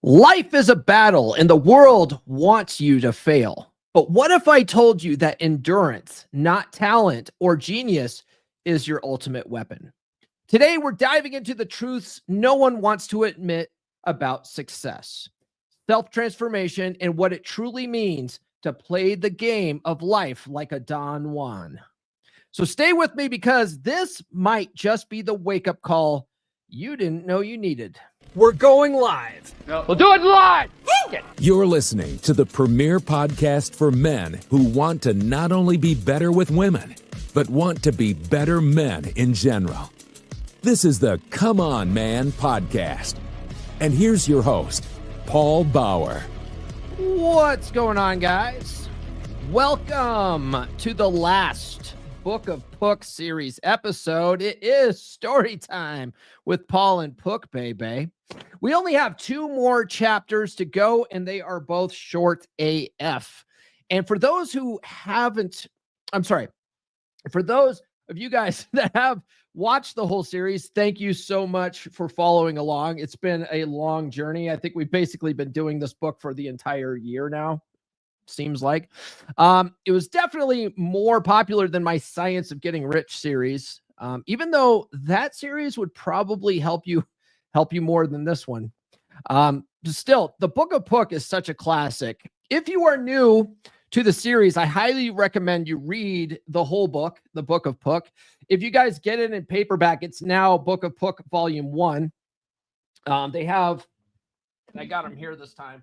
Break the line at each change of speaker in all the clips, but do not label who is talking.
Life is a battle and the world wants you to fail. But what if I told you that endurance, not talent or genius, is your ultimate weapon? Today, we're diving into the truths no one wants to admit about success, self transformation, and what it truly means to play the game of life like a Don Juan. So stay with me because this might just be the wake up call you didn't know you needed. We're going live.
We'll do it live.
You're listening to the premier podcast for men who want to not only be better with women, but want to be better men in general. This is the Come On Man podcast. And here's your host, Paul Bauer.
What's going on, guys? Welcome to the last Book of Puck series episode. It is story time with Paul and Puck, baby. We only have 2 more chapters to go, and they are both short AF. And for those who haven't, for those of you guys that have watched the whole series, thank you so much for following along. It's been a long journey. I think we've basically been doing this book for the entire year now. Seems like it was definitely more popular than my Science of Getting Rich series, even though that series would probably help you more than this one. Still, the Book of Puck is such a classic. If you are new to the series, I highly recommend you read the whole book, the Book of Puck. If you guys get it in paperback, it's now Book of Puck Volume 1. They have, and I got them here this time.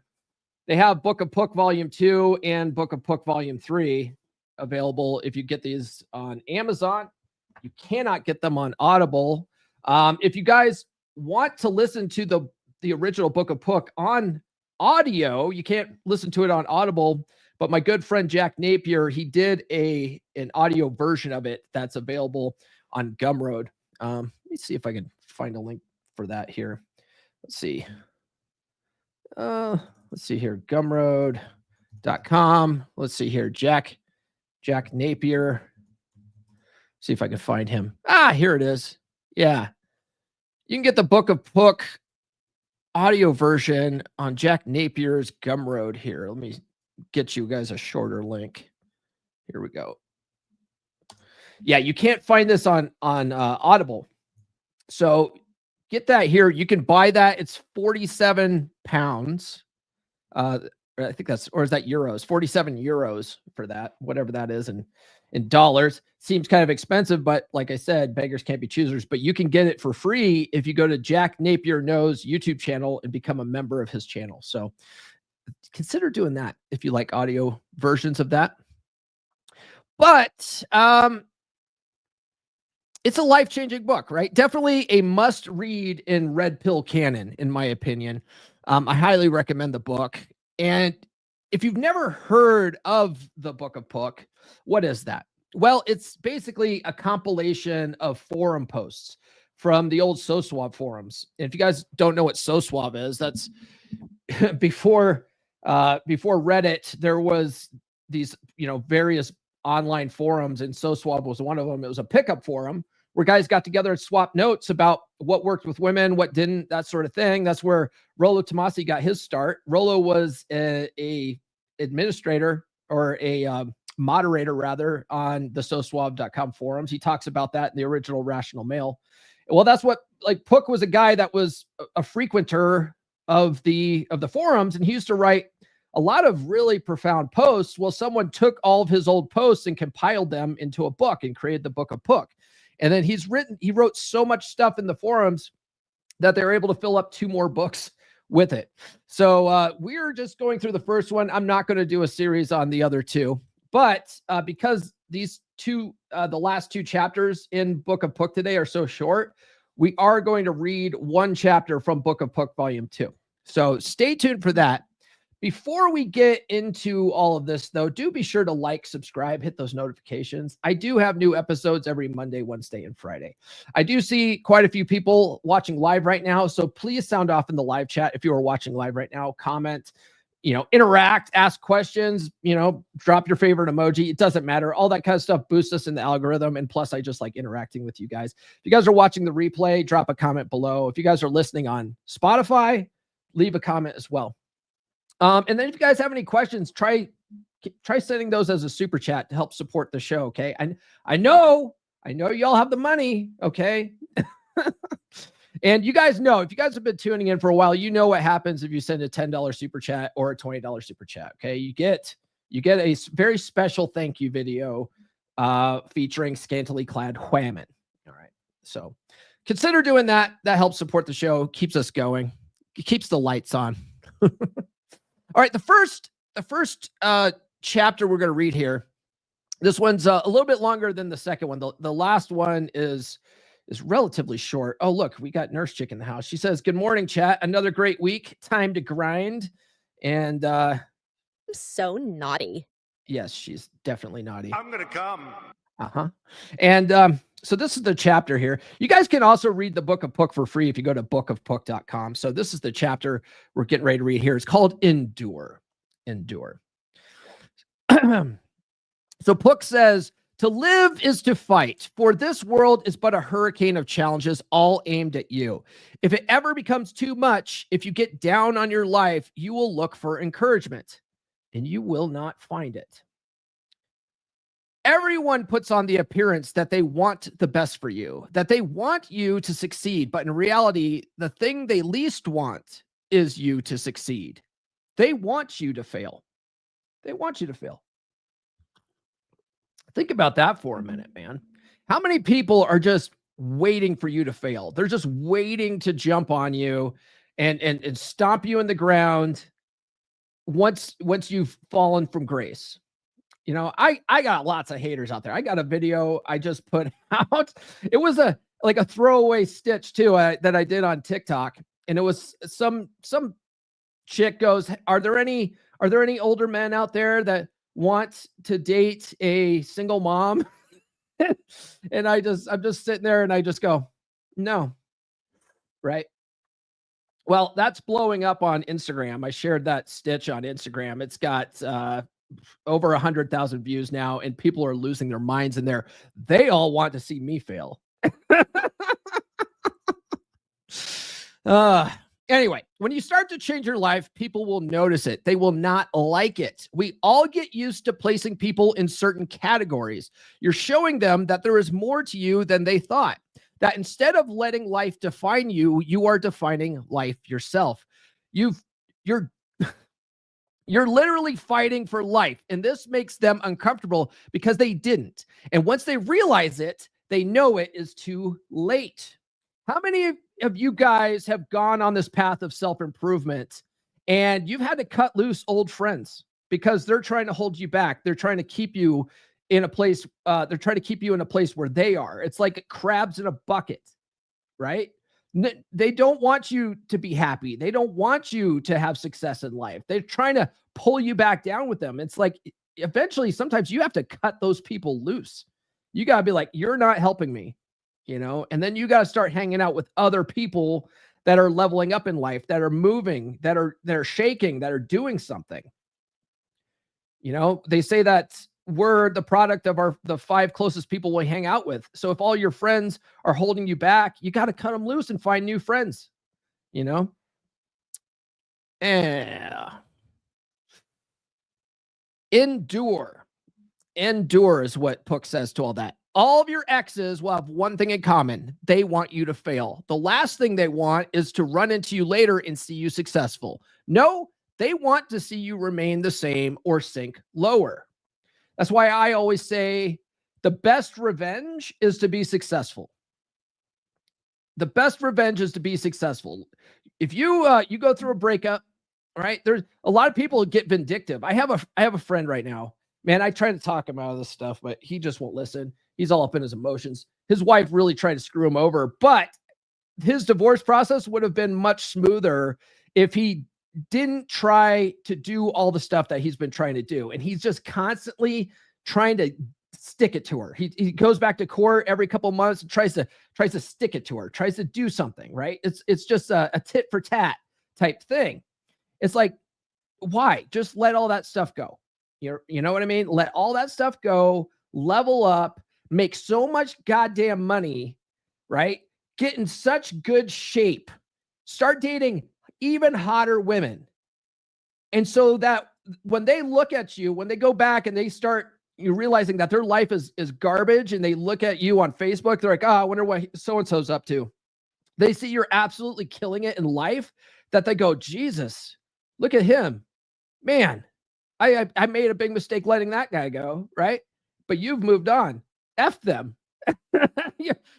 They have Book of Puck Volume 2 and Book of Puck Volume 3 available if you get these on Amazon. You cannot get them on Audible. If you guys want to listen to the original Book of Puck on audio, you can't listen to it on Audible, but my good friend Jack Napier, he did an audio version of it that's available on Gumroad. Let me see if I can find a link for that here. Let's see. Let's see here, gumroad.com. Let's see here, Jack Napier. See if I can find him. Here it is. Yeah. You can get the Book of Puck audio version on Jack Napier's Gumroad here. Let me get you guys a shorter link. Here we go. Yeah, you can't find this on Audible. So get that here. You can buy that. It's 47 pounds. I think that's, or is that euros? 47 euros for that, whatever that is in dollars. Seems kind of expensive, but like I said, beggars can't be choosers. But you can get it for free if you go to Jack Napier Knows YouTube channel and become a member of his channel. So consider doing that if you like audio versions of that. But it's a life-changing book, right? Definitely a must-read in Red Pill canon, in my opinion. I highly recommend the book. And if you've never heard of the Book of Puck, what is that? Well, it's basically a compilation of forum posts from the old SoSwab forums. And if you guys don't know what SoSwab is, that's before Reddit, there was these, various online forums, and SoSwab was one of them. It was a pickup forum where guys got together and swapped notes about what worked with women, what didn't, that sort of thing. That's where Rollo Tomasi got his start. Rollo was a administrator or a moderator rather on the SoSwab.com forums. He talks about that in the original Rational Mail. Well, that's what, like, Puck was a guy that was a frequenter of the forums, and he used to write a lot of really profound posts. Well, someone took all of his old posts and compiled them into a book and created the Book of Puck. And then he wrote so much stuff in the forums that they were able to fill up 2 more books with it. So we're just going through the first one. I'm not going to do a series on the other 2, but because these 2, the last 2 chapters in Book of Puck today are so short, we are going to read 1 chapter from Book of Puck Volume 2. So stay tuned for that. Before we get into all of this, though, do be sure to like, subscribe, hit those notifications. I do have new episodes every Monday, Wednesday, and Friday. I do see quite a few people watching live right now, so please sound off in the live chat if you are watching live right now. Comment, interact, ask questions, drop your favorite emoji. It doesn't matter. All that kind of stuff boosts us in the algorithm, and plus, I just like interacting with you guys. If you guys are watching the replay, drop a comment below. If you guys are listening on Spotify, leave a comment as well. And then if you guys have any questions, try sending those as a super chat to help support the show. Okay. I know y'all have the money. Okay. And you guys know, if you guys have been tuning in for a while, you know what happens if you send a $10 super chat or a $20 super chat. Okay. You get a very special thank you video featuring scantily clad whammon. All right. So consider doing that. That helps support the show, keeps us going, it keeps the lights on. All right. The first chapter we're going to read here. This one's a little bit longer than the second one. The last one is relatively short. Oh, look, we got Nurse Chick in the house. She says, "Good morning, chat. Another great week. Time to grind." And
I'm so naughty.
Yes, she's definitely naughty.
I'm gonna come.
And so this is the chapter here. You guys can also read the Book of Puck for free if you go to bookofpuck.com. So this is the chapter we're getting ready to read here. It's called Endure. Endure. So Puck says, "To live is to fight, for this world is but a hurricane of challenges, all aimed at you. If it ever becomes too much, if you get down on your life, you will look for encouragement, and you will not find it. Everyone puts on the appearance that they want the best for you, that they want you to succeed, but in reality, the thing they least want is you to succeed. They want you to fail. They want you to fail." Think about that for a minute, man. How many people are just waiting for you to fail? They're just waiting to jump on you and stomp you in the ground once you've fallen from grace. You know, I got lots of haters out there. I got a video I just put out. It was a throwaway stitch too that I did on TikTok, and it was some chick goes, "Are there any older men out there that want to date a single mom?" And I'm just sitting there and I just go, "No." Right. Well, that's blowing up on Instagram. I shared that stitch on Instagram. It's got over 100,000 views now, and people are losing their minds in there. They all want to see me fail. Anyway, when you start to change your life, people will notice it. They will not like it. We all get used to placing people in certain categories. You're showing them that there is more to you than they thought. That instead of letting life define you, you are defining life yourself. You're literally fighting for life, and this makes them uncomfortable because they didn't. And once they realize it, they know it is too late. How many of you guys have gone on this path of self-improvement and you've had to cut loose old friends because they're trying to hold you back? They're trying to keep you in a place. They're trying to keep you in a place where they are. It's like crabs in a bucket, right? They don't want you to be happy. They don't want you to have success in life. They're trying to pull you back down with them. It's like eventually, sometimes you have to cut those people loose. You got to be like, "You're not helping me." You know, and then you got to start hanging out with other people that are leveling up in life, that are moving, that are shaking, that are doing something. You know, they say that we're the product of the 5 closest people we hang out with. So if all your friends are holding you back, you got to cut them loose and find new friends, you know? Endure. Endure is what Puck says to all that. All of your exes will have one thing in common. They want you to fail. The last thing they want is to run into you later and see you successful. No, they want to see you remain the same or sink lower. That's why I always say the best revenge is to be successful. The best revenge is to be successful. If you go through a breakup, right? There's a lot of people who get vindictive. I have a friend right now. Man, I try to talk him out of this stuff, but he just won't listen. He's all up in his emotions. His wife really tried to screw him over, but his divorce process would have been much smoother if he didn't try to do all the stuff that he's been trying to do. And he's just constantly trying to stick it to her. He goes back to court every couple of months and tries to stick it to her, tries to do something, right? It's just a tit for tat type thing. It's like, why? Just let all that stuff go. You know what I mean? Let all that stuff go, level up, make so much goddamn money, right? Get in such good shape. Start dating even hotter women. And so that when they look at you, when they go back and they start realizing that their life is garbage, and they look at you on Facebook, they're like, oh, I wonder what so-and-so's up to. They see you're absolutely killing it in life, that they go, Jesus, look at him. Man, I made a big mistake letting that guy go, right? But you've moved on. F them.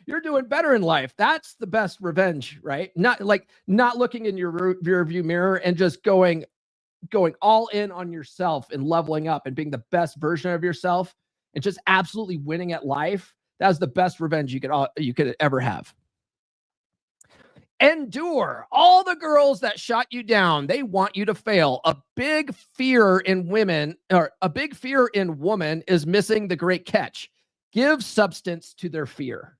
You're doing better in life. That's the best revenge, right? Not looking in your rear view mirror and just going all in on yourself and leveling up and being the best version of yourself and just absolutely winning at life. That's the best revenge you could ever have. Endure. All the girls that shot you down, they want you to fail. A big fear in women is missing the great catch. Give substance to their fear,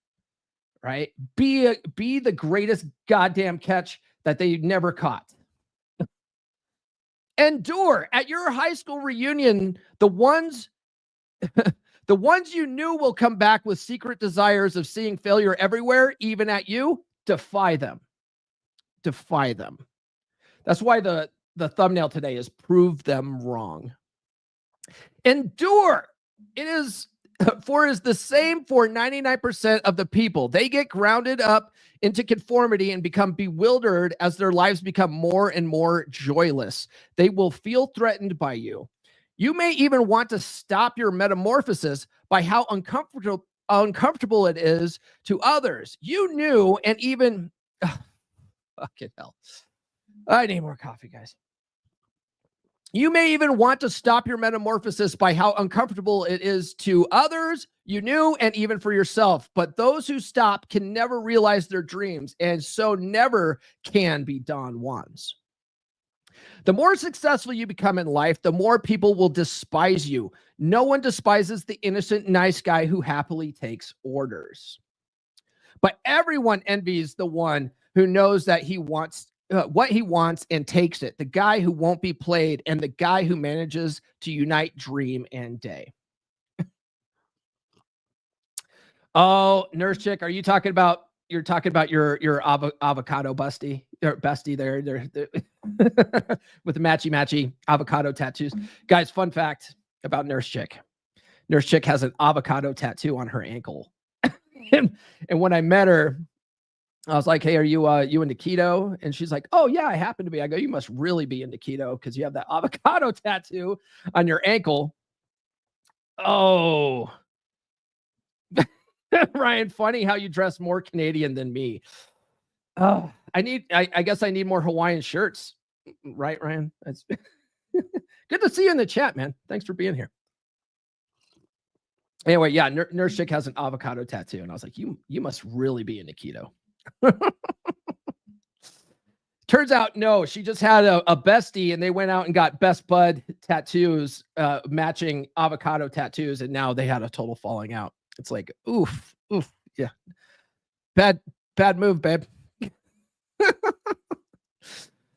right? Be the greatest goddamn catch that they never caught. Endure. At your high school reunion, the ones you knew will come back with secret desires of seeing failure everywhere, even at you. Defy them. Defy them. That's why the thumbnail today is prove them wrong. Endure. It is the same for 99% of the people. They get grounded up into conformity and become bewildered as their lives become more and more joyless. They will feel threatened by you. You may even want to stop your metamorphosis by how uncomfortable it is to others. You knew, and even fucking hell. I need more coffee, guys. You may even want to stop your metamorphosis by how uncomfortable it is to others, you knew, and even for yourself. But those who stop can never realize their dreams, and so never can be Don Juans. The more successful you become in life, the more people will despise you. No one despises the innocent, nice guy who happily takes orders. But everyone envies the one who knows that he wants what he wants and takes it. The guy who won't be played, and the guy who manages to unite dream and day. Oh, nurse chick, are you talking about? You're talking about your avocado bestie there with the matchy avocado tattoos. Guys, fun fact about nurse chick. Nurse chick has an avocado tattoo on her ankle. and when I met her, I was like, hey, are you into keto? And she's like, oh yeah, I happen to be. I go, you must really be into keto because you have that avocado tattoo on your ankle. Oh, Ryan, funny how you dress more Canadian than me. Oh, I guess I need more Hawaiian shirts. Right, Ryan? That's good to see you in the chat, man. Thanks for being here. Anyway, yeah, nurse chick has an avocado tattoo. And I was like, you must really be into keto. Turns out, no, she just had a bestie and they went out and got best bud tattoos, matching avocado tattoos. And now they had a total falling out. It's like, oof. Yeah. Bad move, babe.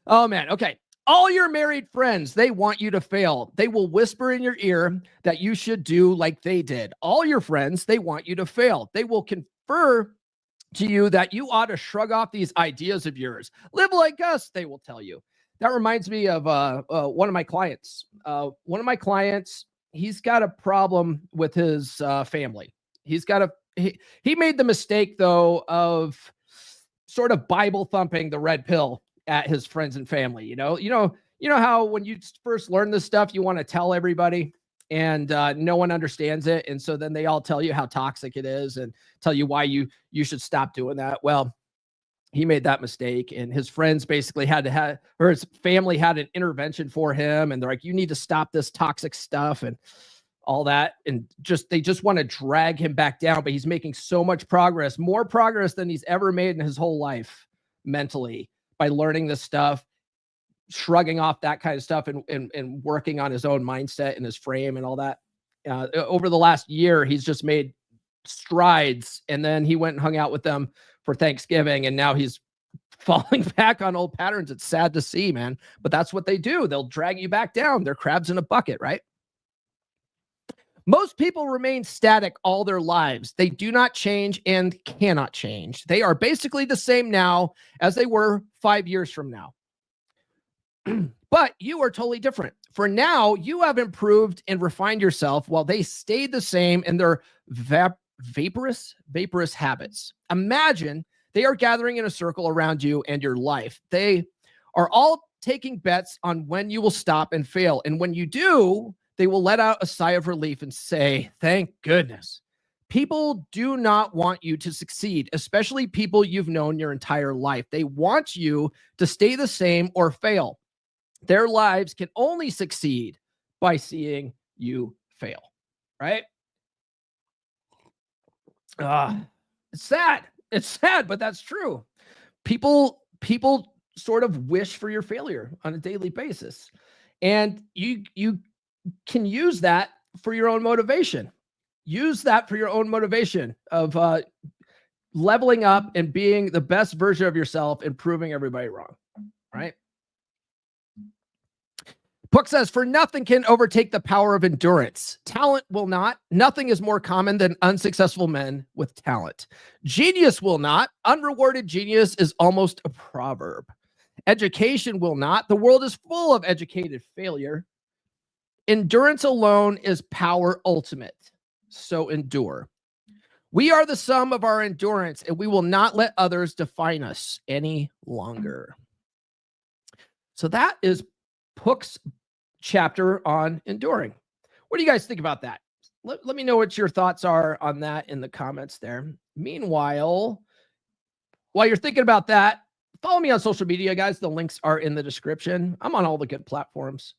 Oh man. Okay. All your married friends, they want you to fail. They will whisper in your ear that you should do like they did. All your friends, they want you to fail. They will confer to you that you ought to shrug off these ideas of yours. Live like us, they will tell you. That reminds me of one of my clients. He's got a problem with his family. He made the mistake, though, of sort of Bible thumping the red pill at his friends and family. You know how when you first learn this stuff, you want to tell everybody, and no one understands it. And so then they all tell you how toxic it is and tell you why you should stop doing that. Well, he made that mistake, and his friends basically his family had an intervention for him. And they're like, you need to stop this toxic stuff and all that. And they just want to drag him back down, but he's making so much progress, more progress than he's ever made in his whole life mentally by learning this stuff, shrugging off that kind of stuff and working on his own mindset and his frame and all that. Over the last year, he's just made strides. And then he went and hung out with them for Thanksgiving. And now he's falling back on old patterns. It's sad to see, man, but that's what they do. They'll drag you back down. They're crabs in a bucket, right? Most people remain static all their lives. They do not change and cannot change. They are basically the same now as they were 5 years from now. But you are totally different. For now, you have improved and refined yourself while they stayed the same in their vaporous habits. Imagine they are gathering in a circle around you and your life. They are all taking bets on when you will stop and fail. And when you do, they will let out a sigh of relief and say, thank goodness. People do not want you to succeed, especially people you've known your entire life. They want you to stay the same or fail. Their lives can only succeed by seeing you fail, right? It's sad. It's sad, but that's true. People sort of wish for your failure on a daily basis. And you can use that for your own motivation. Use that for your own motivation of leveling up and being the best version of yourself and proving everybody wrong, right? Puck says, for nothing can overtake the power of endurance. Talent will not. Nothing is more common than unsuccessful men with talent. Genius will not. Unrewarded genius is almost a proverb. Education will not. The world is full of educated failure. Endurance alone is power ultimate. So endure. We are the sum of our endurance, and we will not let others define us any longer. So that is Puck's chapter on enduring. What do you guys think about that? Let me know what your thoughts are on that in the comments there. Meanwhile, while you're thinking about that, follow me on social media, guys. The links are in the description. I'm on all the good platforms.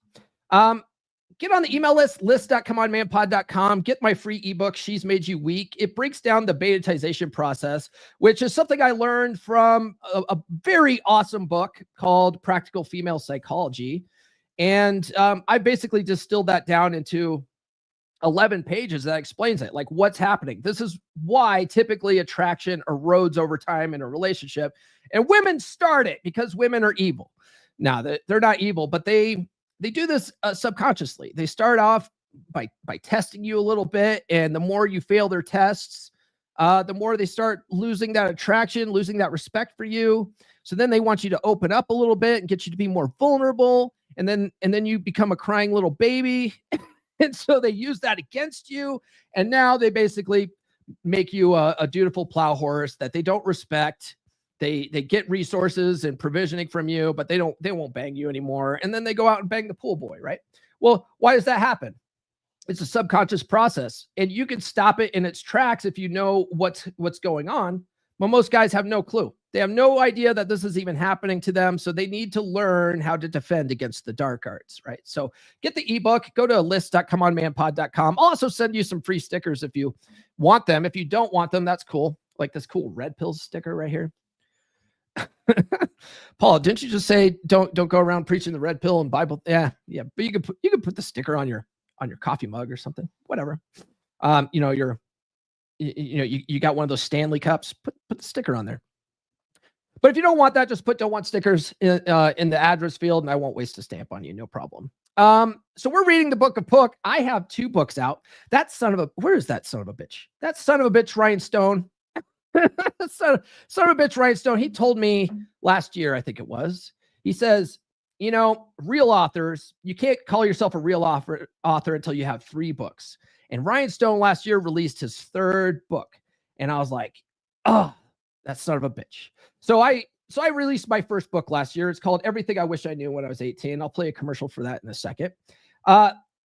Get on the email list.comeonmanpod.com. Get my free ebook, She's Made You Weak. It breaks down the betatization process, which is something I learned from a very awesome book called Practical Female Psychology. And I basically distilled that down into 11 pages that explains it, like what's happening. This is why typically attraction erodes over time in a relationship. And women start it because women are evil. Now, they're not evil, but they do this subconsciously. They start off by testing you a little bit. And the more you fail their tests, the more they start losing that attraction, losing that respect for you. So then they want you to open up a little bit and get you to be more vulnerable. And then you become a crying little baby. And so they use that against you. And now they basically make you a dutiful plow horse that they don't respect. They get resources and provisioning from you, but they won't bang you anymore. And then they go out and bang the pool boy, right? Well, why does that happen? It's a subconscious process, and you can stop it in its tracks if you know what's going on. But most guys have no clue. They have no idea that this is even happening to them. So they need to learn how to defend against the dark arts, right? So get the ebook, go to list.comeonmanpod.com. I'll also send you some free stickers if you want them. If you don't want them, that's cool. Like this cool red pill sticker right here. Paul, didn't you just say don't go around preaching the red pill and Bible? Yeah. But you could put the sticker on your coffee mug or something, whatever. You got one of those Stanley cups, put the sticker on there. But if you don't want that, just put don't want stickers in the address field, and I won't waste a stamp on you. No problem. So we're reading the book of Puck. I have 2 books out. Where is that son of a bitch? That son of a bitch, Ryan Stone. son of a bitch, Ryan Stone. He told me last year, I think it was, he says, real authors, you can't call yourself a real author until you have 3 books. And Ryan Stone last year released his 3rd book. And I was like, oh, that son of a bitch. So I released my first book last year. It's called Everything I Wish I Knew When I Was 18. I'll play a commercial for that in a second.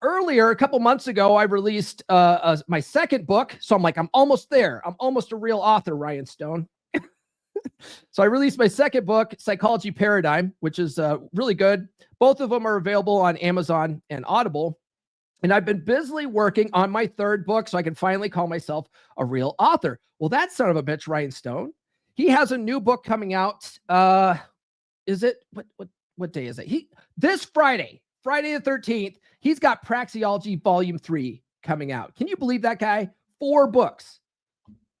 Earlier, a couple months ago, I released my 2nd book. So I'm like, I'm almost there. I'm almost a real author, Ryan Stone. So I released my 2nd book, Psychology Paradigm, which is really good. Both of them are available on Amazon and Audible. And I've been busily working on my 3rd book so I can finally call myself a real author. Well, that son of a bitch, Ryan Stone, he has a new book coming out. Is it what day is it? This Friday the 13th, he's got Praxeology Volume 3 coming out. Can you believe that guy? 4 books.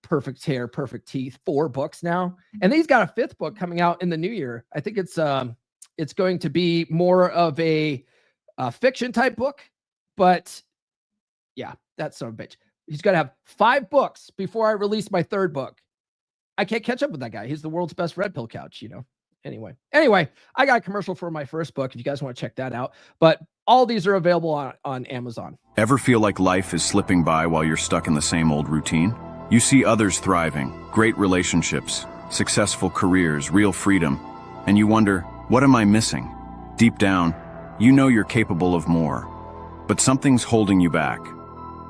Perfect hair, perfect teeth, 4 books now. And then he's got a 5th book coming out in the new year. I think it's going to be more of a fiction type book. But yeah, that's son of a bitch. He's got to have 5 books before I release my 3rd book. I can't catch up with that guy. He's the world's best red pill couch, anyway, I got a commercial for my first book if you guys want to check that out. But all these are available on Amazon.
Ever feel like life is slipping by while you're stuck in the same old routine? You see others thriving, great relationships, successful careers, real freedom, and you wonder, what am I missing? Deep down, you know you're capable of more, but something's holding you back.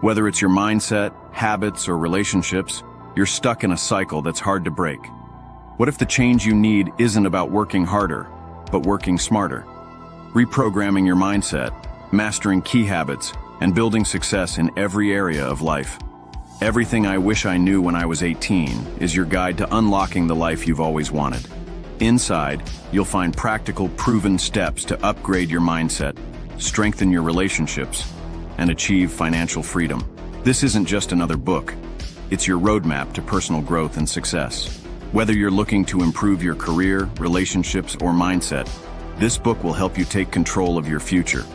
Whether it's your mindset, habits, or relationships, you're stuck in a cycle that's hard to break. What if the change you need isn't about working harder, but working smarter? Reprogramming your mindset, mastering key habits, and building success in every area of life. Everything I Wish I Knew When I Was 18 is your guide to unlocking the life you've always wanted. Inside, you'll find practical, proven steps to upgrade your mindset, strengthen your relationships, and achieve financial freedom. This isn't just another book. It's your roadmap to personal growth and success. Whether you're looking to improve your career, relationships, or mindset, this book will help you take control of your future.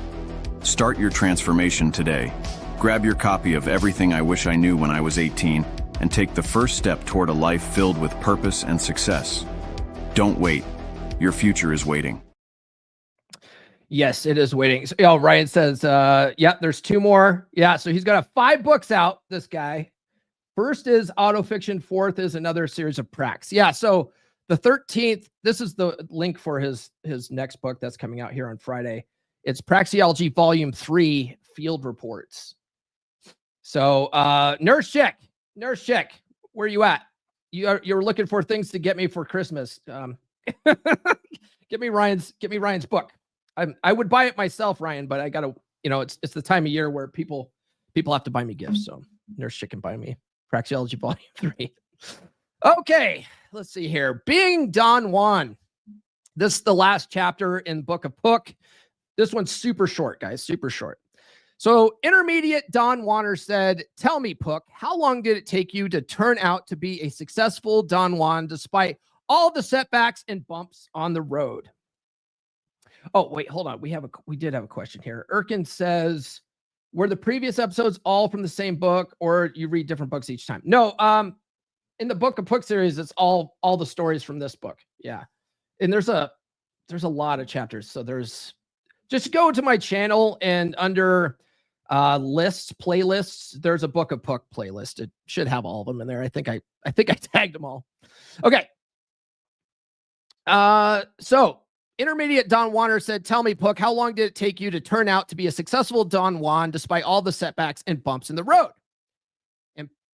Start your transformation today. Grab your copy of Everything I Wish I Knew When I Was 18 and take the first step toward a life filled with purpose and success. Don't wait. Your future is waiting.
Yes, it is waiting. So, Ryan says, yeah, there's 2 more. Yeah, so he's got 5 books out, this guy. First is autofiction. 4th is another series of pracs. Yeah, so the 13th, this is the link for his next book that's coming out here on Friday. It's Praxeology Volume 3, Field Reports. So, Nurse Chick, where you at? You're looking for things to get me for Christmas. Get me Ryan's book. I would buy it myself, Ryan, but I gotta, it's the time of year where people have to buy me gifts. So Nurse Chick can buy me Praxeology Volume 3. Okay, let's see here. Being Don Juan. This is the last chapter in Book of Puck. This one's super short, guys, super short. So intermediate Don Juaner said, tell me, Puck, how long did it take you to turn out to be a successful Don Juan despite all the setbacks and bumps on the road? Oh, wait, hold on. We did have a question here. Erkin says, were the previous episodes all from the same book or you read different books each time? No, in the Book of Puck series, it's all the stories from this book. Yeah. And there's a lot of chapters. So just go to my channel and under playlists, there's a Book of Puck playlist. It should have all of them in there. I think I tagged them all. Okay. So intermediate Don Juaner said, tell me, Puck, how long did it take you to turn out to be a successful Don Juan despite all the setbacks and bumps in the road?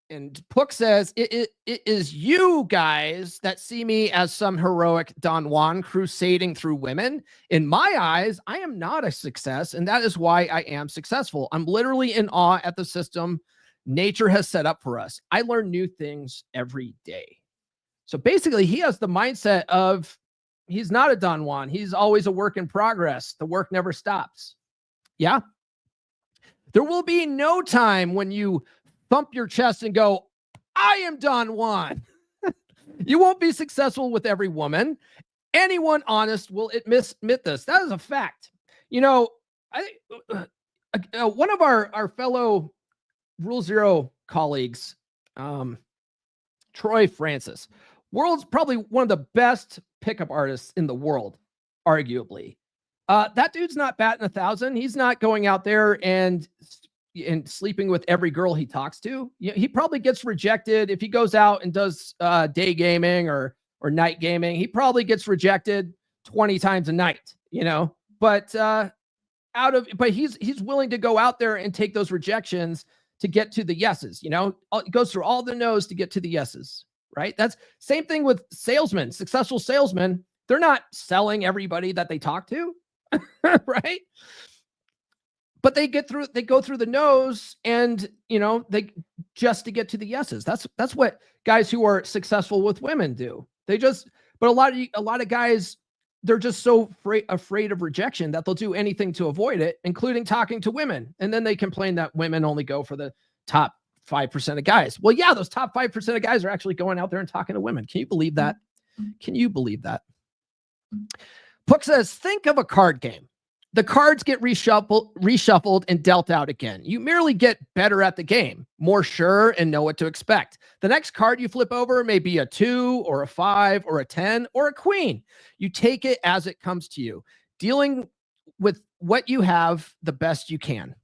And Puck says, it is you guys that see me as some heroic Don Juan crusading through women. In my eyes, I am not a success, and that is why I am successful. I'm literally in awe at the system nature has set up for us. I learn new things every day. So basically, he has the mindset of he's not a Don Juan. He's always a work in progress. The work never stops. Yeah. There will be no time when you thump your chest and go, I am Don Juan. You won't be successful with every woman. Anyone honest will admit this. That is a fact. One of our fellow Rule Zero colleagues, Troy Francis, world's probably one of the best pickup artists in the world, arguably. That dude's not batting 1,000. He's not going out there and sleeping with every girl he talks to. He probably gets rejected if he goes out and does day gaming or night gaming. He probably gets rejected 20 times a night, but he's willing to go out there and take those rejections to get to the yeses. He goes through all the no's to get to the yeses, right? That's same thing with salesmen, successful salesmen. They're not selling everybody that they talk to, right? But they go through the no's and, they just to get to the yeses. That's what guys who are successful with women do. But a lot of guys, they're just so afraid of rejection that they'll do anything to avoid it, including talking to women. And then they complain that women only go for the top 5% of guys. Well, yeah, those top 5% of guys are actually going out there and talking to women. Can you believe that? Can you believe that? Puck says, think of a card game. the cards get reshuffled and dealt out again. You merely get better at the game, more sure, and know what to expect. The next card you flip over may be a 2 or a 5 or a 10 or a queen. You take it as it comes to you, dealing with what you have the best you can.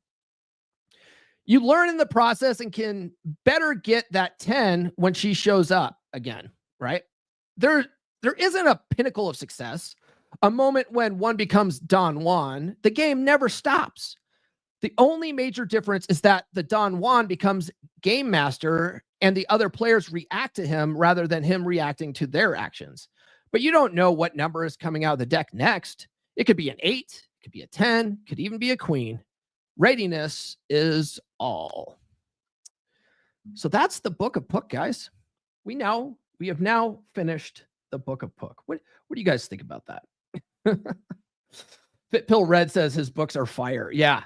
You learn in the process and can better get that 10 when she shows up again, right? There isn't a pinnacle of success, a moment when one becomes Don Juan. The game never stops. The only major difference is that the Don Juan becomes game master and the other players react to him rather than him reacting to their actions. But you don't know what number is coming out of the deck next. It could be an 8, it could be a 10, could even be a queen. Readiness is all. So that's the Book of Puck, guys. We have now finished the Book of Puck. What do you guys think about that? Fit Pill Red says his books are fire. Yeah.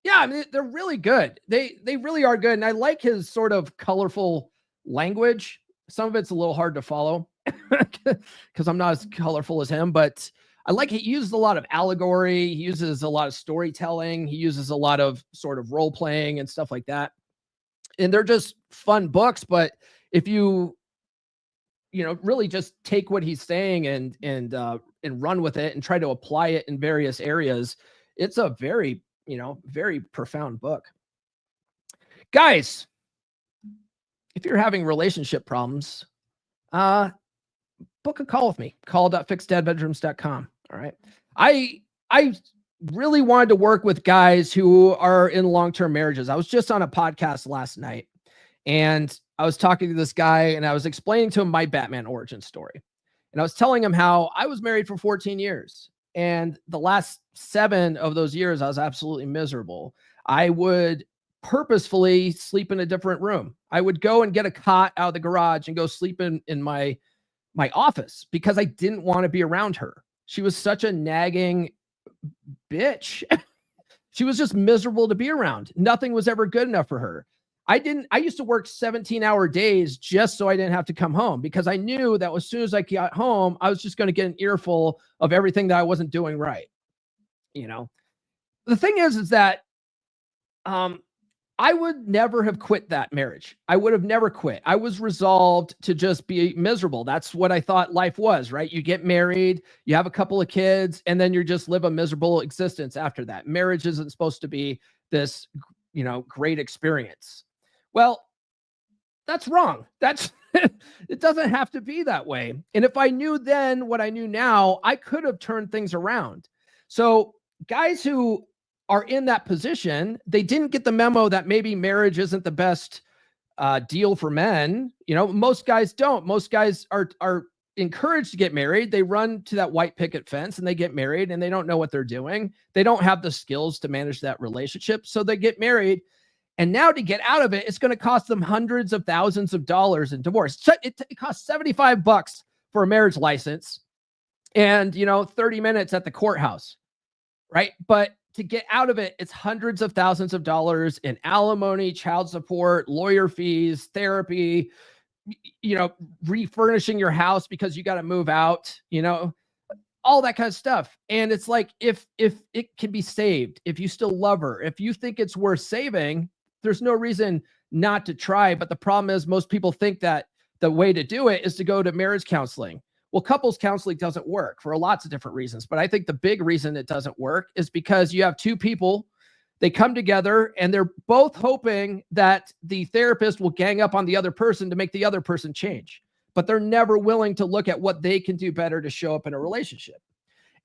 I mean, they're really good. They really are good. And I like his sort of colorful language. Some of it's a little hard to follow because I'm not as colorful as him, but I like he uses a lot of allegory. He uses a lot of storytelling. He uses a lot of sort of role playing and stuff like that. And they're just fun books. But if you really just take what he's saying and run with it and try to apply it in various areas, it's a very, very profound book. Guys, if you're having relationship problems, book a call with me. Call.fixedadbedrooms.com. All right. I really wanted to work with guys who are in long-term marriages. I was just on a podcast last night and I was talking to this guy and I was explaining to him my Batman origin story. And I was telling him how I was married for 14 years. And the last 7 of those years, I was absolutely miserable. I would purposefully sleep in a different room. I would go and get a cot out of the garage and go sleep in my office because I didn't want to be around her. She was such a nagging bitch. She was just miserable to be around. Nothing was ever good enough for her. I used to work 17-hour days just so I didn't have to come home because I knew that as soon as I got home, I was just going to get an earful of everything that I wasn't doing right. The thing is that I would never have quit that marriage. I would have never quit. I was resolved to just be miserable. That's what I thought life was, right? You get married, you have a couple of kids, and then you just live a miserable existence after that. Marriage isn't supposed to be this, great experience. Well, that's wrong. It doesn't have to be that way. And if I knew then what I knew now, I could have turned things around. So guys who are in that position, they didn't get the memo that maybe marriage isn't the best deal for men. Most guys don't. Most guys are encouraged to get married. They run to that white picket fence and they get married and they don't know what they're doing. They don't have the skills to manage that relationship. So they get married. And now to get out of it, it's going to cost them hundreds of thousands of dollars in divorce. So it costs $75 for a marriage license and, 30 minutes at the courthouse, right? But to get out of it, it's hundreds of thousands of dollars in alimony, child support, lawyer fees, therapy, refurnishing your house because you got to move out, all that kind of stuff. And it's like, if it can be saved, if you still love her, if you think it's worth saving, there's no reason not to try. But the problem is most people think that the way to do it is to go to marriage counseling. Well, couples counseling doesn't work for lots of different reasons. But I think the big reason it doesn't work is because you have two people, they come together and they're both hoping that the therapist will gang up on the other person to make the other person change. But they're never willing to look at what they can do better to show up in a relationship.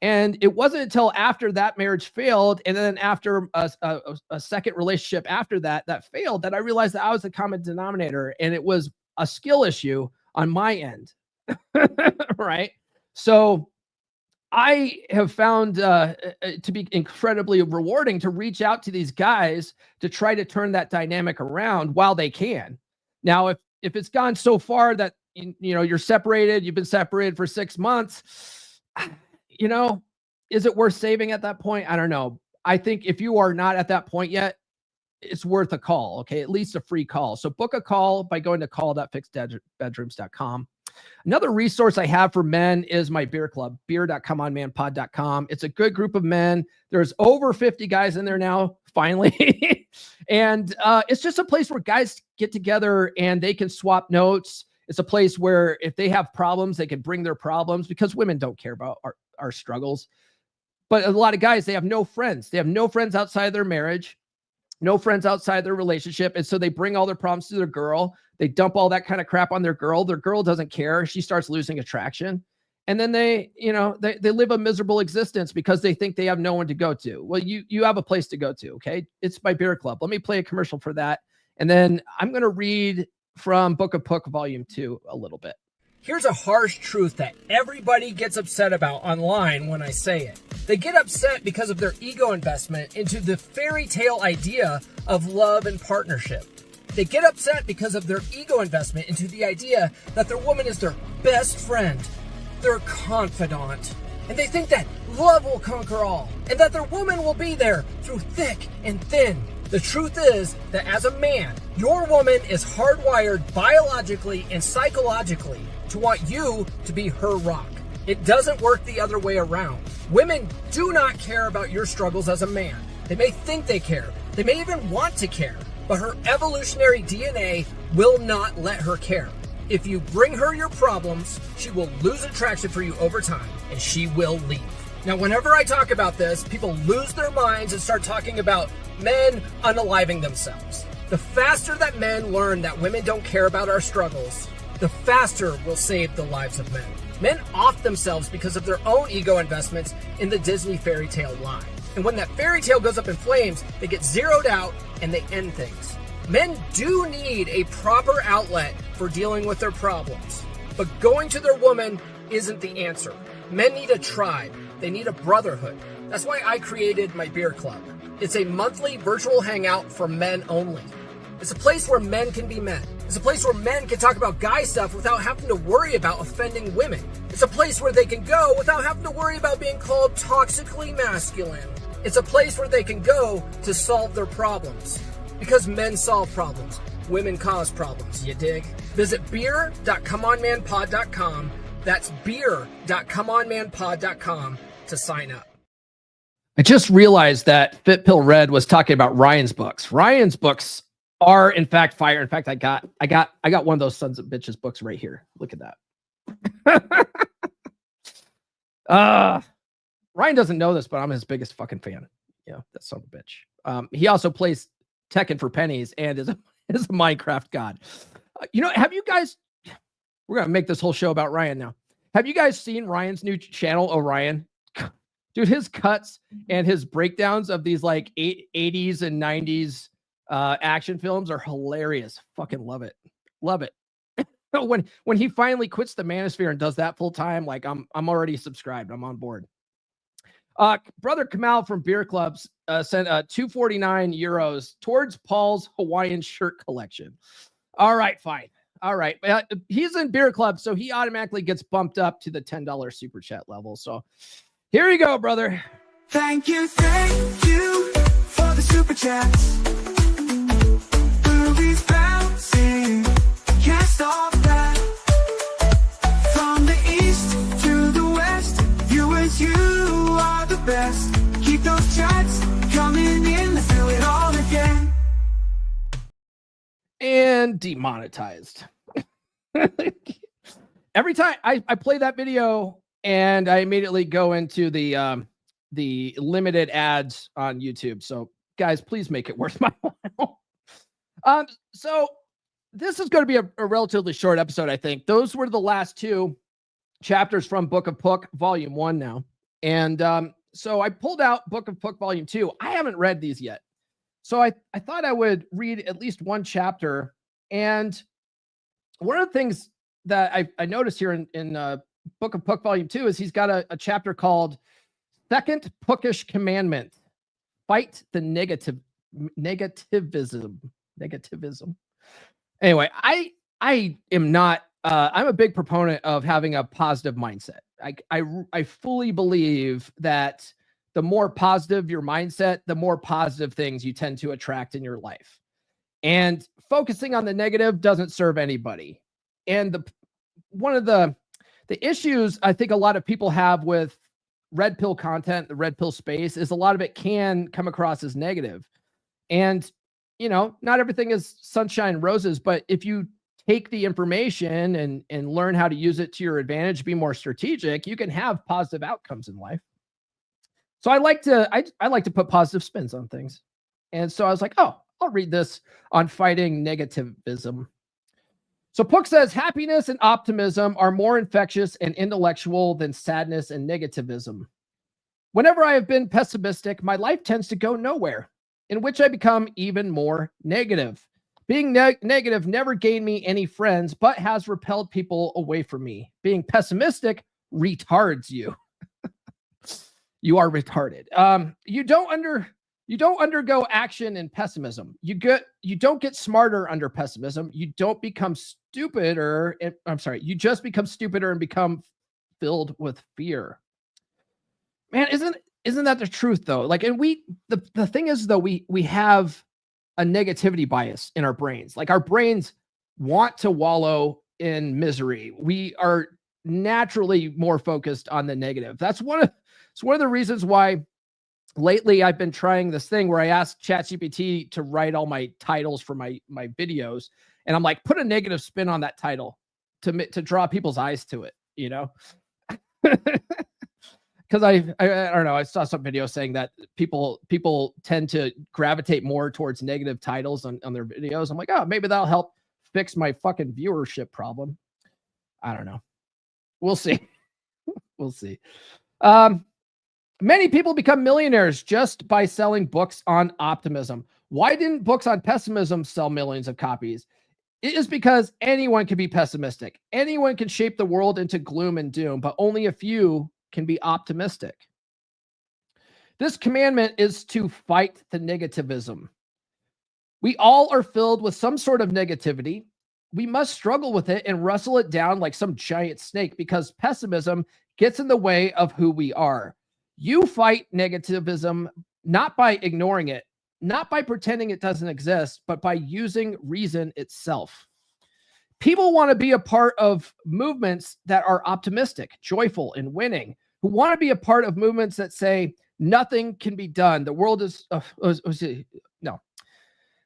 And it wasn't until after that marriage failed, and then after a second relationship after that failed, that I realized that I was the common denominator, and it was a skill issue on my end. Right? So I have found to be incredibly rewarding to reach out to these guys to try to turn that dynamic around while they can. Now, if it's gone so far that you're separated, you've been separated for 6 months, is it worth saving at that point? I don't know. I think if you are not at that point yet, it's worth a call. Okay. At least a free call. So book a call by going to call.fixedbedrooms.com. Another resource I have for men is my beer club, beer.comeonmanpod.com. It's a good group of men. There's over 50 guys in there now, finally. And it's just a place where guys get together and they can swap notes. It's a place where if they have problems, they can bring their problems, because women don't care about our struggles. But a lot of guys, they have no friends. They have no friends outside their marriage, no friends outside their relationship. And so they bring all their problems to their girl. They dump all that kind of crap on their girl. Their girl doesn't care. She starts losing attraction. And then they live a miserable existence because they think they have no one to go to. Well, you have a place to go to, okay? It's my beer club. Let me play a commercial for that. And then I'm going to read from Book of Puck Volume 2 a little bit.
Here's a harsh truth that everybody gets upset about online when I say it. They get upset because of their ego investment into the fairy tale idea of love and partnership. They get upset because of their ego investment into the idea that their woman is their best friend, their confidant, and they think that love will conquer all, and that their woman will be there through thick and thin. The truth is that as a man, your woman is hardwired biologically and psychologically to want you to be her rock. It doesn't work the other way around. Women do not care about your struggles as a man. They may think they care. They may even want to care. But her evolutionary DNA will not let her care. If you bring her your problems, she will lose attraction for you over time, and she will leave. Now, whenever I talk about this, people lose their minds and start talking about men unaliving themselves. The faster that men learn that women don't care about our struggles, the faster we'll save the lives of men. Men off themselves because of their own ego investments in the Disney fairy tale lie. And when that fairy tale goes up in flames, they get zeroed out and they end things. Men do need a proper outlet for dealing with their problems, but going to their woman isn't the answer. Men need a tribe. They need a brotherhood. That's why I created my beer club. It's a monthly virtual hangout for men only. It's a place where men can be men. It's a place where men can talk about guy stuff without having to worry about offending women. It's a place where they can go without having to worry about being called toxically masculine. It's a place where they can go to solve their problems. Because men solve problems, women cause problems, you dig? Visit beer.comeonmanpod.com. That's beer.comeonmanpod.com to sign up.
I just realized that Fit Pill Red was talking about Ryan's books. Ryan's books are in fact fire. In fact, I got one of those sons of bitches books right here. Look at that. Ryan doesn't know this, but I'm his biggest fucking fan. Yeah, that son of a bitch. He also plays Tekken for pennies and is a Minecraft god. Have you guys? We're gonna make this whole show about Ryan now. Have you guys seen Ryan's new channel, Orion? Dude, his cuts and his breakdowns of these like 80s and 90s action films are hilarious. Fucking love it. Love it. When he finally quits the manosphere and does that full time, like I'm already subscribed. I'm on board. Brother Kamal from Beer Clubs sent 249 euros towards Paul's Hawaiian shirt collection. All right, fine. All right. He's in Beer Club, so he automatically gets bumped up to the $10 super chat level. So here you go, brother.
Thank you for the super chats. Movies bouncing, can't stop that. From the east to the west, you are the best. Keep those chats coming in, let's do it all again.
And demonetized. Every time I play that video and I immediately go into the limited ads on YouTube. So guys, please make it worth my while. So this is going to be a relatively short episode, I think. Those were the last two chapters from Book of Puck Volume 1 now. And so I pulled out Book of Puck Volume 2. I haven't read these yet. So I thought I would read at least one chapter. And one of the things that I noticed here in Book of Puck Volume 2 is he's got a chapter called Second Puckish Commandment. Fight the negativism. Anyway, I am not, I'm a big proponent of having a positive mindset. I fully believe that the more positive your mindset, the more positive things you tend to attract in your life. And focusing on the negative doesn't serve anybody. And one of the issues I think a lot of people have with red pill content, the red pill space, is a lot of it can come across as negative. And, not everything is sunshine and roses, but if you take the information and learn how to use it to your advantage, be more strategic, you can have positive outcomes in life. So I like to put positive spins on things. And so I was like, oh, I'll read this on fighting negativism. So Puck says happiness and optimism are more infectious and intellectual than sadness and negativism. Whenever I have been pessimistic, my life tends to go nowhere, in which I become even more negative. Being negative never gained me any friends, but has repelled people away from me. Being pessimistic retards you. You are retarded. You don't undergo action in pessimism. You don't get smarter under pessimism. You don't become stupider. You just become stupider and become filled with fear. Man, isn't that the truth though? Like, and the thing is though, we have a negativity bias in our brains. Like, our brains want to wallow in misery. We are naturally more focused on the negative. It's one of the reasons why lately I've been trying this thing where I ask ChatGPT to write all my titles for my videos. And I'm like, put a negative spin on that title to draw people's eyes to it, Because I don't know, I saw some video saying that people tend to gravitate more towards negative titles on their videos. I'm like, oh, maybe that'll help fix my fucking viewership problem. I don't know. We'll see. We'll see. Many people become millionaires just by selling books on optimism. Why didn't books on pessimism sell millions of copies? It is because anyone can be pessimistic. Anyone can shape the world into gloom and doom, but only a few can be optimistic. This commandment is to fight the negativism. We all are filled with some sort of negativity. We must struggle with it and wrestle it down like some giant snake, because pessimism gets in the way of who we are. You fight negativism not by ignoring it, not by pretending it doesn't exist, but by using reason itself. People want to be a part of movements that are optimistic, joyful, and winning, who want to be a part of movements that say nothing can be done. The world is, no.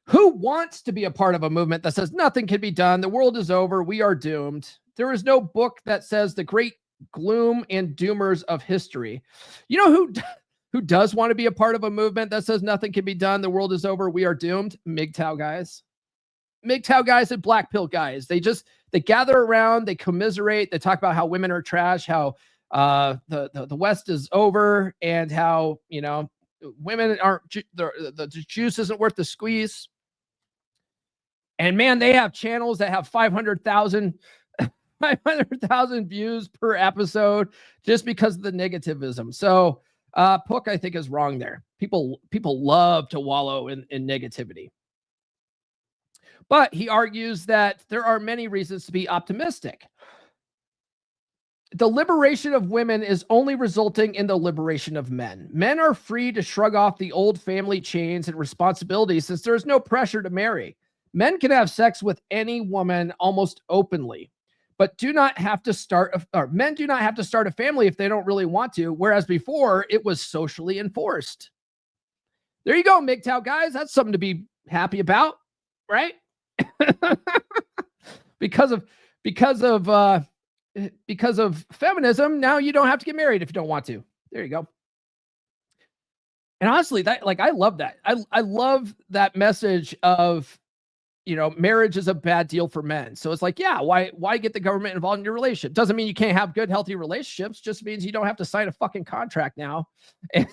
Who wants to be a part of a movement that says nothing can be done? The world is over. We are doomed. There is no book that says the great gloom and doomers of history. You know who does want to be a part of a movement that says nothing can be done? The world is over. We are doomed. MGTOW guys. MGTOW guys and black pill guys. They gather around, they commiserate, they talk about how women are trash, how the West is over, and how, women aren't, the juice isn't worth the squeeze. And man, they have channels that have 500,000 views per episode just because of the negativism. So Puck, I think, is wrong there. People love to wallow in negativity. But he argues that there are many reasons to be optimistic. The liberation of women is only resulting in the liberation of men. Men are free to shrug off the old family chains and responsibilities since there is no pressure to marry. Men can have sex with any woman almost openly, but men do not have to start a family if they don't really want to, whereas before it was socially enforced. There you go, MGTOW guys. That's something to be happy about, right? because of feminism, now you don't have to get married if you don't want to. There you go. And honestly, I love that. I love that message of, marriage is a bad deal for men. So it's like, yeah, why get the government involved in your relationship? Doesn't mean you can't have good, healthy relationships. Just means you don't have to sign a fucking contract now. And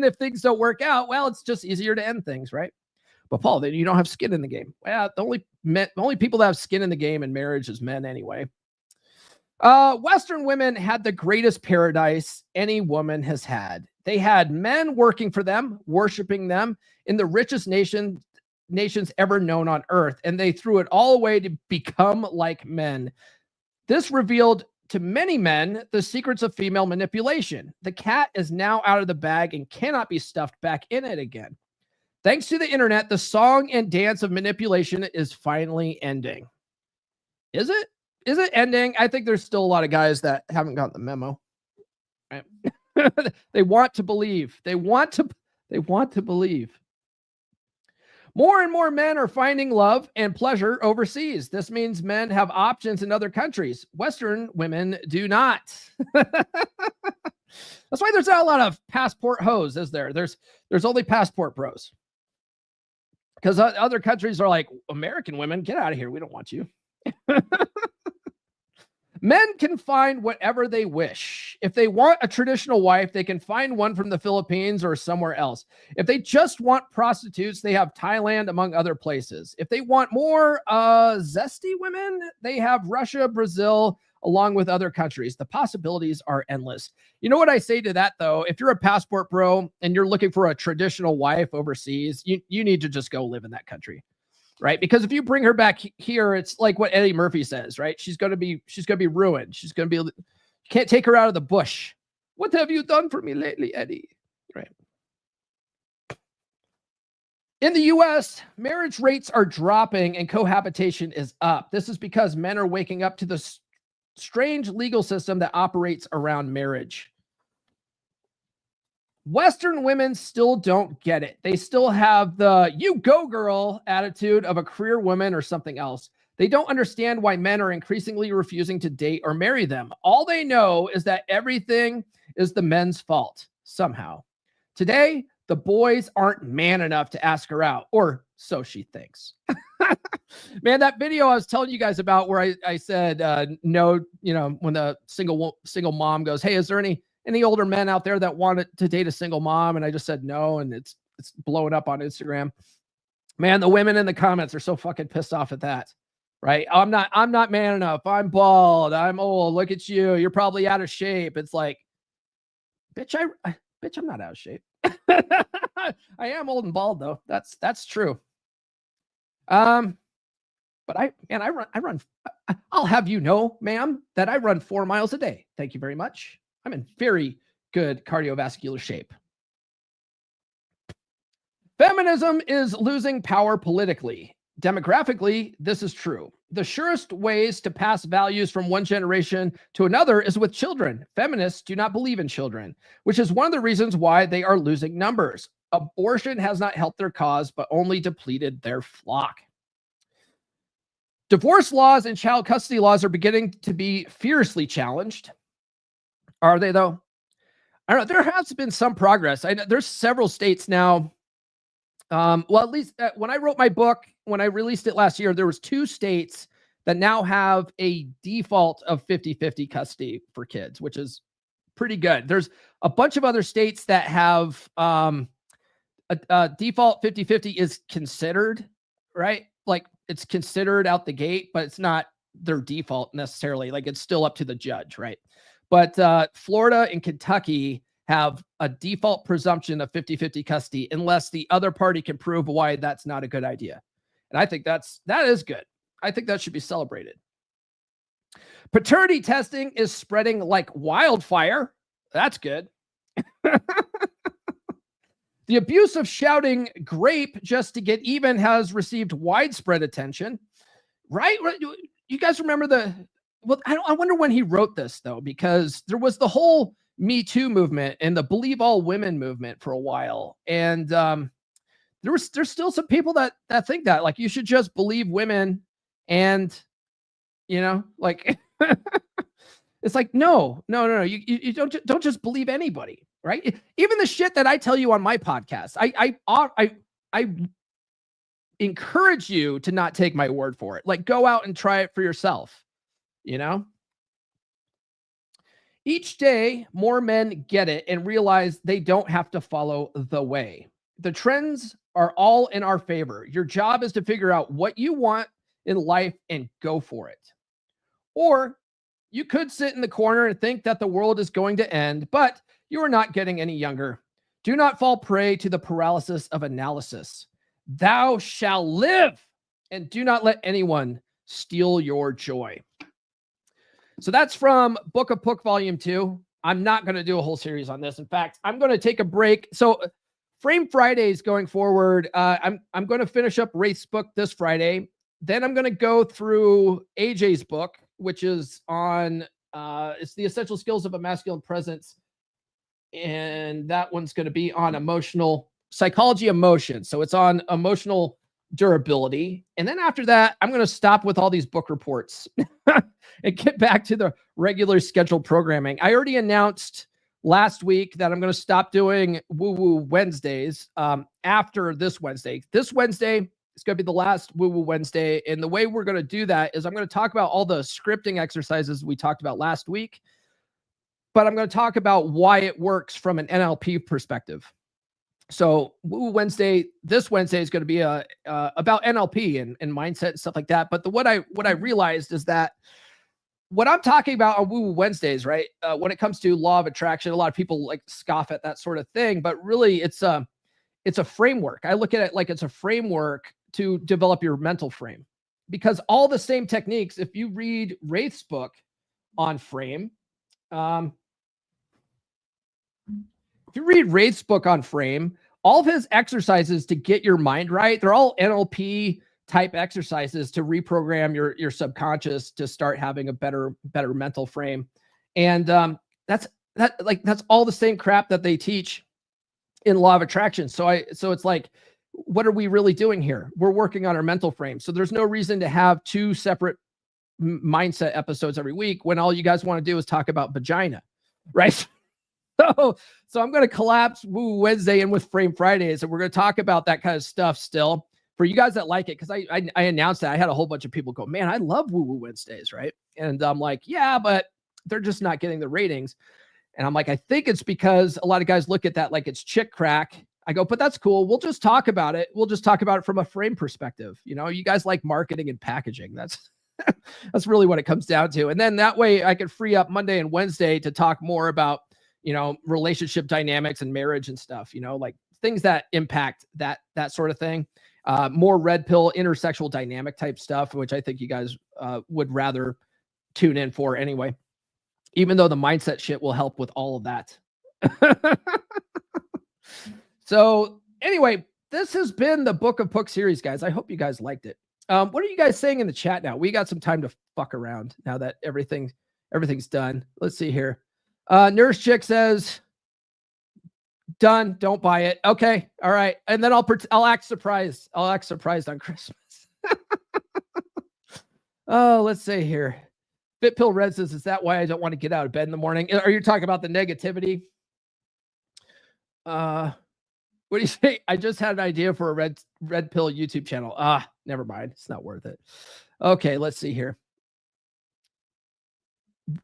if things don't work out, well, it's just easier to end things, right? But Paul, then you don't have skin in the game. Well, the only people that have skin in the game in marriage is men anyway. Western women had the greatest paradise any woman has had. They had men working for them, worshiping them in the richest nations ever known on earth, and they threw it all away to become like men. This revealed to many men the secrets of female manipulation. The cat is now out of the bag and cannot be stuffed back in it again. Thanks to the internet, the song and dance of manipulation is finally ending. Is it? is it ending? I think there's still a lot of guys that haven't gotten the memo. Right? They want to believe. They want to believe. More and more men are finding love and pleasure overseas. This means men have options in other countries. Western women do not. That's why there's not a lot of passport hoes, is there? There's only passport bros. Because other countries are like, American women, get out of here. We don't want you. Men can find whatever they wish. If they want a traditional wife, they can find one from the Philippines or somewhere else. If they just want prostitutes, they have Thailand, among other places. If they want more zesty women, they have Russia, Brazil, along with other countries. The possibilities are endless. You know what I say to that, though? If you're a passport bro and you're looking for a traditional wife overseas, you need to just go live in that country. Right? Because if you bring her back here, it's like what Eddie Murphy says, right? She's going to be ruined. You can't take her out of the bush. What have you done for me lately, Eddie? Right. In the US, marriage rates are dropping and cohabitation is up. This is because men are waking up to the strange legal system that operates around marriage. Western women still don't get it. They still have the you go girl attitude of a career woman or something else. They don't understand why men are increasingly refusing to date or marry them. All they know is that everything is the men's fault somehow. Today, the boys aren't man enough to ask her out, or so she thinks. Man, that video I was telling you guys about where I said no, when the single mom goes, hey, is there any older men out there that wanted to date a single mom? And I just said no, and it's blowing up on Instagram. Man, the women in the comments are so fucking pissed off at that. Right? I'm not man enough. I'm bald. I'm old. Look at you. You're probably out of shape. It's like, bitch, I'm not out of shape. I am old and bald though. That's true. But I run. I'll have you know, ma'am, that I run 4 miles a day. Thank you very much. I'm in very good cardiovascular shape. Feminism is losing power politically. Demographically, this is true. The surest ways to pass values from one generation to another is with children. Feminists do not believe in children, which is one of the reasons why they are losing numbers. Abortion has not helped their cause, but only depleted their flock. Divorce laws and child custody laws are beginning to be fiercely challenged. Are they, though? I don't know. There has been some progress. I know there's several states now. Well, at least when I wrote my book, when I released it last year, there was 2 states that now have a default of 50-50 custody for kids, which is pretty good. There's a bunch of other states that have a default 50-50 is considered, right? Like it's considered out the gate, but it's not their default necessarily. Like it's still up to the judge, right? But Florida and Kentucky have a default presumption of 50-50 custody unless the other party can prove why that's not a good idea. And I think that is good. I think that should be celebrated. Paternity testing is spreading like wildfire. That's good. The abuse of shouting grape just to get even has received widespread attention. Right? You guys remember I wonder when he wrote this, though, because there was the whole Me Too movement and the Believe All Women movement for a while. And there's still some people that think that, like, you should just believe women and, like, it's like, no. You don't just believe anybody, right? Even the shit that I tell you on my podcast, I encourage you to not take my word for it. Like, go out and try it for yourself. Each day, more men get it and realize they don't have to follow the way. The trends are all in our favor. Your job is to figure out what you want in life and go for it. Or you could sit in the corner and think that the world is going to end, but you are not getting any younger. Do not fall prey to the paralysis of analysis. Thou shalt live, and do not let anyone steal your joy. So that's from Book of Book Volume 2. I'm not going to do a whole series on this. In fact, I'm going to take a break. So Frame Fridays going forward, I'm going to finish up Wraith's book this Friday. Then I'm going to go through AJ's book which is on it's the essential skills of a masculine presence. And that one's going to be on emotional psychology, emotion. So it's on emotional durability. And then after that, I'm going to stop with all these book reports and get back to the regular scheduled programming. I already announced last week that I'm going to stop doing woo-woo Wednesdays after this Wednesday. This Wednesday is going to be the last woo-woo Wednesday. And the way we're going to do that is I'm going to talk about all the scripting exercises we talked about last week, but I'm going to talk about why it works from an NLP perspective. So woo-woo Wednesday, this Wednesday is going to be about NLP and mindset and stuff like that. But what I realized is that what I'm talking about on Woo Wednesdays, right? When it comes to law of attraction, a lot of people like scoff at that sort of thing, but really it's a framework. I look at it like it's a framework to develop your mental frame, because all the same techniques, if you read Wraith's book on frame, all of his exercises to get your mind right, they're all NLP type exercises to reprogram your subconscious to start having a better mental frame. And that's all the same crap that they teach in law of attraction. So it's like, what are we really doing here? We're working on our mental frame. So there's no reason to have two separate mindset episodes every week when all you guys want to do is talk about vagina, right? So I'm going to collapse Woo Wednesday in with Frame Fridays, and we're going to talk about that kind of stuff still. For you guys that like it, because I announced that, I had a whole bunch of people go, man, I love Woo Woo Wednesdays, right? And I'm like, yeah, but they're just not getting the ratings. And I'm like, I think it's because a lot of guys look at that like it's chick crack. I go, but that's cool. We'll just talk about it. We'll just talk about it from a frame perspective. You know, you guys like marketing and packaging. That's really what it comes down to. And then that way I could free up Monday and Wednesday to talk more about, you know, relationship dynamics and marriage and stuff, you know, like things that impact that sort of thing. More red pill intersexual dynamic type stuff, which I think you guys would rather tune in for anyway, even though the mindset shit will help with all of that. So anyway, this has been the Book of Book series, guys. I hope you guys liked it. What are you guys saying in the chat now? We got some time to fuck around now that everything's done. Let's see here. Nurse Chick says, done. Don't buy it. Okay. All right. And then I'll act surprised. I'll act surprised on Christmas. Oh, let's see here. Bitpill Red says, is that why I don't want to get out of bed in the morning? Are you talking about the negativity? What do you say? I just had an idea for a red pill YouTube channel. Never mind. It's not worth it. Okay. Let's see here.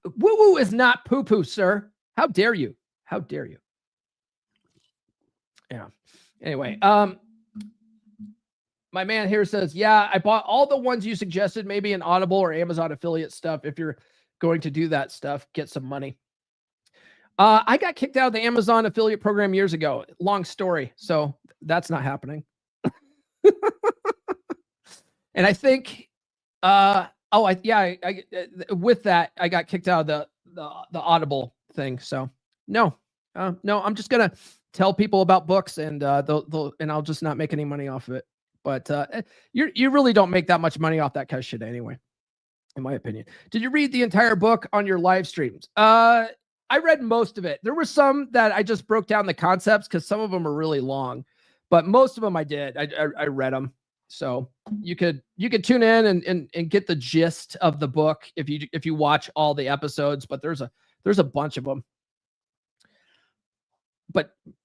Woo woo is not poo poo, sir. How dare you? How dare you? Yeah. Anyway, my man here says, yeah, I bought all the ones you suggested, maybe an Audible or Amazon affiliate stuff. If you're going to do that stuff, get some money. I got kicked out of the Amazon affiliate program years ago. Long story. So that's not happening. And I think, with that, I got kicked out of the Audible thing. So no, I'm just going to tell people about books and I'll just not make any money off of it. But you really don't make that much money off that kind of shit anyway, in my opinion. Did you read the entire book on your live streams? I read most of it. There were some that I just broke down the concepts because some of them are really long, but most of them I did. I read them. So you could tune in and get the gist of the book if you watch all the episodes, but there's a bunch of them.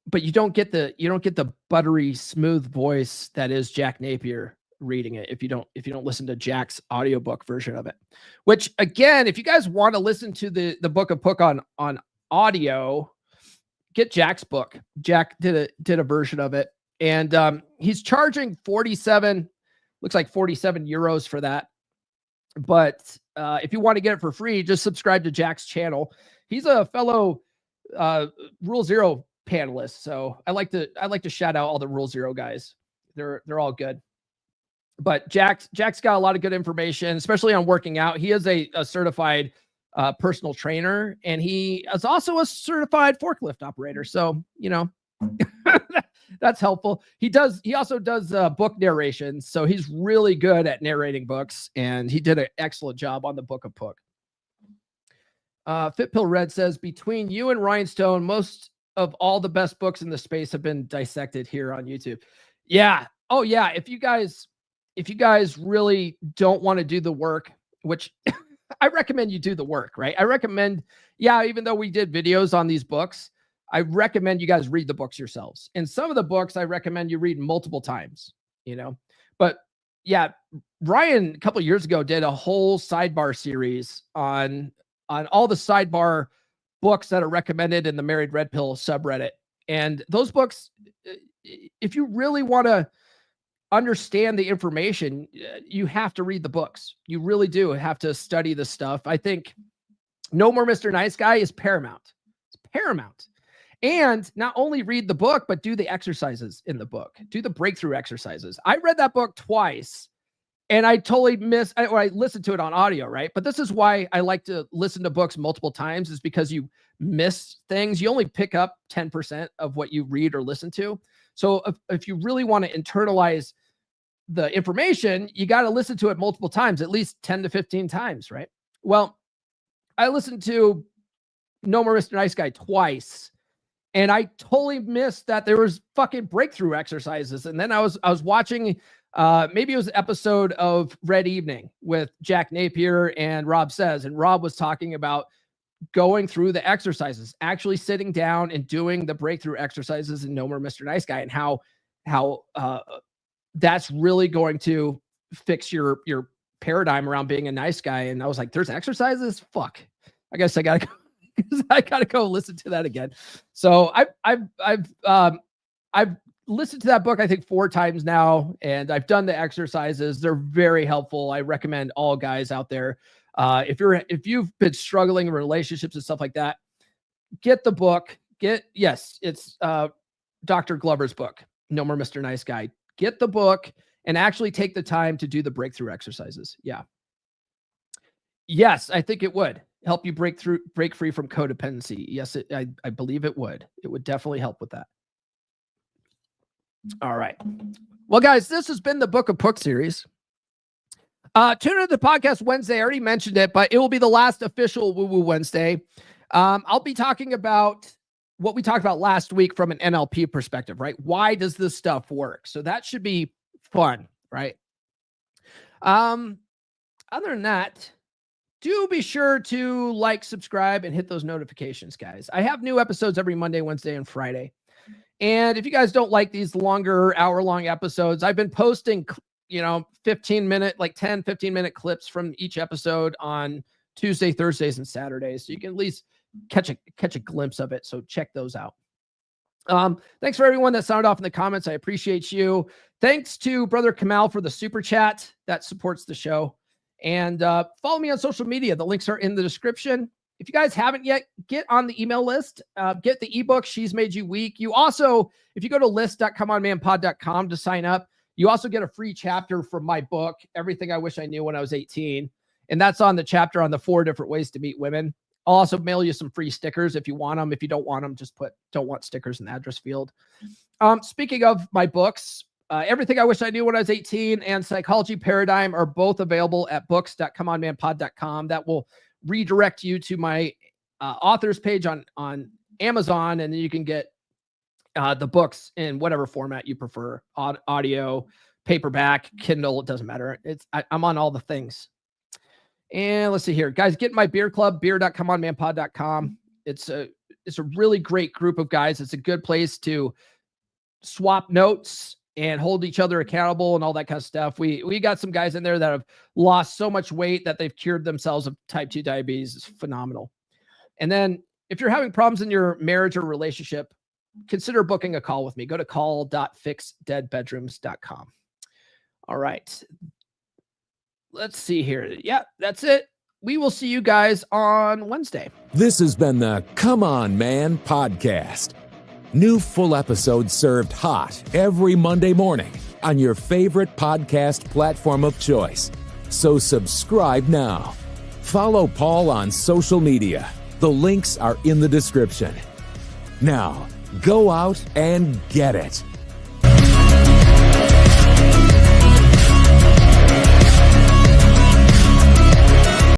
But you don't get the buttery smooth voice that is Jack Napier reading it if you don't listen to Jack's audiobook version of it. Which again, if you guys want to listen to the Book of Book on audio, get Jack's book. Jack did a version of it, and he's charging 47 euros for that. But if you want to get it for free, just subscribe to Jack's channel. He's a fellow Rule Zero panelist, so I like to shout out all the Rule Zero guys. They're all good. But Jack's got a lot of good information, especially on working out. He is a certified personal trainer, and he is also a certified forklift operator. So, you know, That's helpful. He also does book narrations. So he's really good at narrating books, and he did an excellent job on the book of Book. Fitpill Red says, between you and Ryan Stone, most of all the best books in the space have been dissected here on YouTube. Yeah. Oh yeah. If you guys really don't want to do the work, which I recommend you do the work, right? I recommend, even though we did videos on these books, I recommend you guys read the books yourselves. And some of the books I recommend you read multiple times, but yeah, Ryan a couple of years ago did a whole sidebar series on all the sidebar books that are recommended in the Married Red Pill subreddit. And those books, if you really want to understand the information, you have to read the books. You really do have to study the stuff. I think No More Mr. Nice Guy is paramount. It's paramount. And not only read the book, but do the exercises in the book. Do the breakthrough exercises. I read that book twice, and I totally I listened to it on audio, right? But this is why I like to listen to books multiple times, is because you miss things. You only pick up 10% of what you read or listen to. So if you really want to internalize the information, you got to listen to it multiple times, at least 10 to 15 times, right? Well, I listened to No More Mr. Nice Guy twice, and I totally missed that there was fucking breakthrough exercises. And then I was watching, maybe it was an episode of Red Evening with Jack Napier and Rob Says, and Rob was talking about going through the exercises, actually sitting down and doing the breakthrough exercises in No More Mr. Nice Guy, and how that's really going to fix your paradigm around being a nice guy. And I was like, there's exercises? Fuck. I guess I gotta go listen to that again. So I've listened to that book, I think 4 times now, and I've done the exercises. They're very helpful. I recommend all guys out there. If you've been struggling in relationships and stuff like that, get the book. It's Dr. Glover's book, No More Mr. Nice Guy. Get the book and actually take the time to do the breakthrough exercises. Yeah. Yes, I think it would help you break free from codependency. Yes, I believe it would. It would definitely help with that. All right. Well, guys, this has been the Book of Book series. Tune into the podcast Wednesday. I already mentioned it, but it will be the last official Woo Woo Wednesday. I'll be talking about what we talked about last week from an NLP perspective, right? Why does this stuff work? So that should be fun, right? Other than that, do be sure to like, subscribe, and hit those notifications, guys. I have new episodes every Monday, Wednesday, and Friday. And if you guys don't like these longer hour-long episodes, I've been posting 15-minute, like 10, 15-minute clips from each episode on Tuesday, Thursdays, and Saturdays. So you can at least catch a glimpse of it. So check those out. Thanks for everyone that sounded off in the comments. I appreciate you. Thanks to Brother Kamal for the super chat that supports the show. And follow me on social media. The links are in the description. If you guys haven't yet, get on the email list. Get the ebook, She's Made You Weak. You also, if you go to list.comeonmanpod.com to sign up, you also get a free chapter from my book, Everything I Wish I Knew When I Was 18. And that's on the chapter on the 4 different ways to meet women. I'll also mail you some free stickers if you want them. If you don't want them, just put don't want stickers in the address field. Speaking of my books, Everything I Wish I Knew When I Was 18 and Psychology Paradigm are both available at books.comeonmanpod.com. That will redirect you to my authors page on Amazon, and then you can get the books in whatever format you prefer, audio, paperback, Kindle, it doesn't matter. I'm on all the things. And let's see here, guys, get in my beer club, beer.comeonmanpod.com. It's a really great group of guys. It's a good place to swap notes and hold each other accountable and all that kind of stuff. We got some guys in there that have lost so much weight that they've cured themselves of type 2 diabetes. It's phenomenal. And then if you're having problems in your marriage or relationship, consider booking a call with me. Go to call.fixdeadbedrooms.com. All right. Let's see here. Yeah, that's it. We will see you guys on Wednesday.
This has been the Come On Man podcast. New full episodes served hot every Monday morning on your favorite podcast platform of choice. So subscribe now. Follow Paul on social media. The links are in the description. Now, go out and get it.